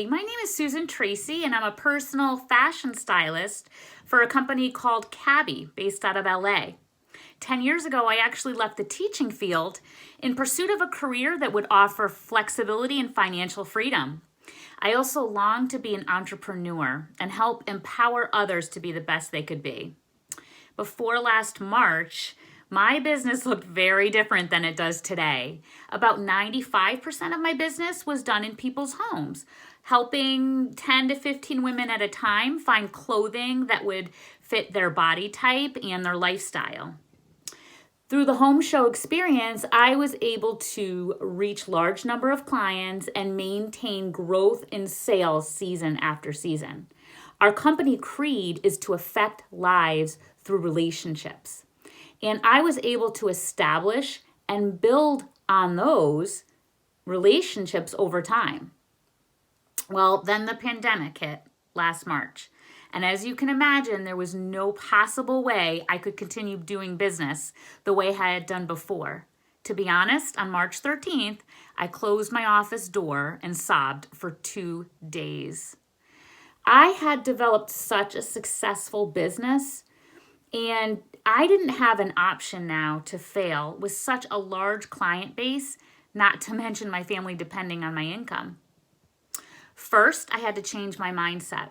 My name is Susan Tracy, and I'm a personal fashion stylist for a company called Cabby, based out of LA. 10 years ago, I actually left the teaching field in pursuit of a career that would offer flexibility and financial freedom. I also long to be an entrepreneur and help empower others to be the best they could be. Before last March, my business looked very different than it does today. About 95% of my business was done in people's homes, helping 10 to 15 women at a time find clothing that would fit their body type and their lifestyle. Through the home show experience, I was able to reach large number of clients and maintain growth in sales season after season. Our company creed is to affect lives through relationships. And I was able to establish and build on those relationships over time. Well, then the pandemic hit last March. And as you can imagine, there was no possible way I could continue doing business the way I had done before. To be honest, on March 13th, I closed my office door and sobbed for 2 days. I had developed such a successful business, and I didn't have an option now to fail with such a large client base, not to mention my family depending on my income. First, I had to change my mindset.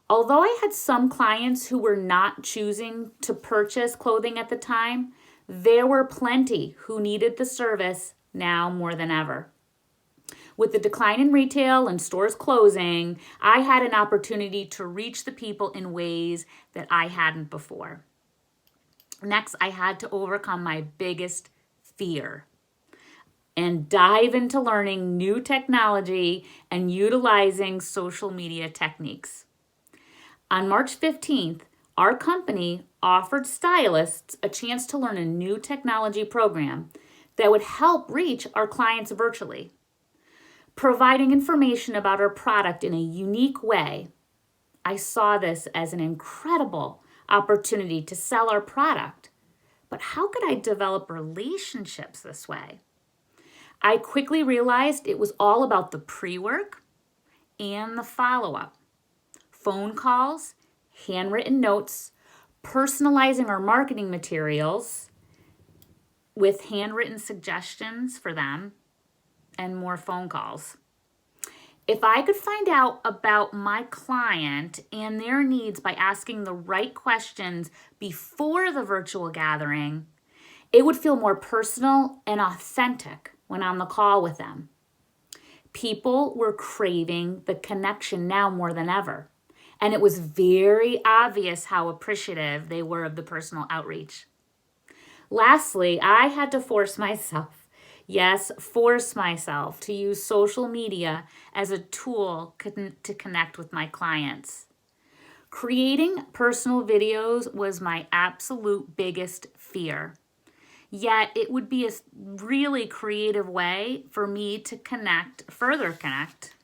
Although I had some clients who were not choosing to purchase clothing at the time, there were plenty who needed the service now more than ever. With the decline in retail and stores closing, I had an opportunity to reach the people in ways that I hadn't before. Next, I had to overcome my biggest fear and dive into learning new technology and utilizing social media techniques. On March 15th, our company offered stylists a chance to learn a new technology program that would help reach our clients virtually. Providing information about our product in a unique way, I saw this as an incredible opportunity to sell our product. But how could I develop relationships this way? I quickly realized it was all about the pre-work and the follow-up. Phone calls, handwritten notes, personalizing our marketing materials with handwritten suggestions for them, and more phone calls. If I could find out about my client and their needs by asking the right questions before the virtual gathering, it would feel more personal and authentic when on the call with them. People were craving the connection now more than ever, and it was very obvious how appreciative they were of the personal outreach. Lastly, I had to force myself to use social media as a tool to connect with my clients. Creating personal videos was my absolute biggest fear. Yet it would be a really creative way for me to further connect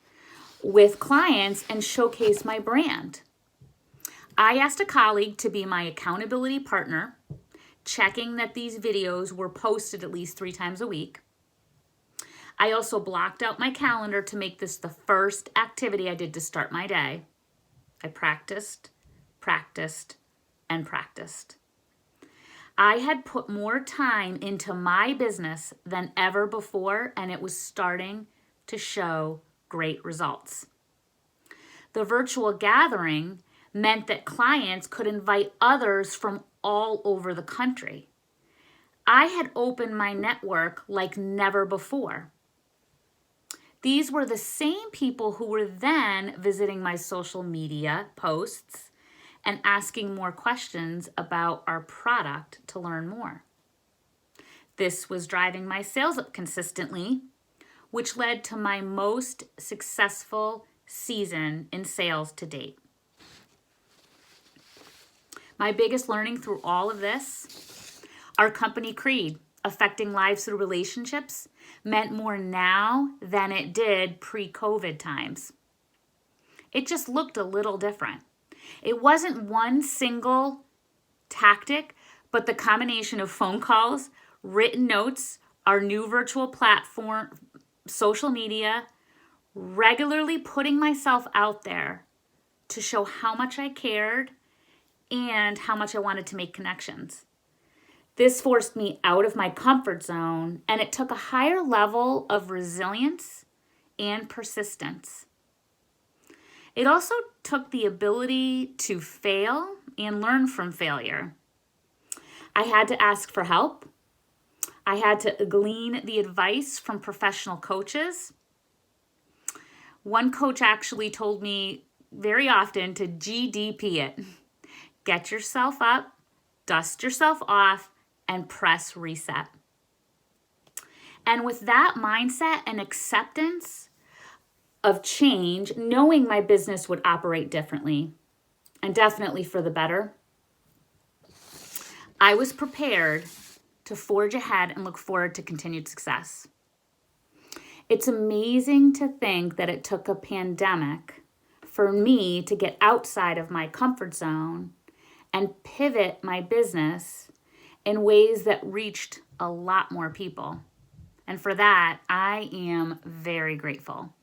with clients and showcase my brand. I asked a colleague to be my accountability partner, checking that these videos were posted at least 3 times a week. I also blocked out my calendar to make this the first activity I did to start my day. I practiced, and practiced. I had put more time into my business than ever before, and it was starting to show great results. The virtual gathering meant that clients could invite others from all over the country. I had opened my network like never before. These were the same people who were then visiting my social media posts and asking more questions about our product to learn more. This was driving my sales up consistently, which led to my most successful season in sales to date. My biggest learning through all of this, our company creed, affecting lives through relationships, meant more now than it did pre-COVID times. It just looked a little different. It wasn't one single tactic, but the combination of phone calls, written notes, our new virtual platform, social media, regularly putting myself out there to show how much I cared and how much I wanted to make connections. This forced me out of my comfort zone, and it took a higher level of resilience and persistence. It also took the ability to fail and learn from failure. I had to ask for help. I had to glean the advice from professional coaches. One coach actually told me very often to GDP it. Get yourself up, dust yourself off, and press reset. And with that mindset and acceptance of change, knowing my business would operate differently, and definitely for the better, I was prepared to forge ahead and look forward to continued success. It's amazing to think that it took a pandemic for me to get outside of my comfort zone and pivot my business in ways that reached a lot more people. And for that, I am very grateful.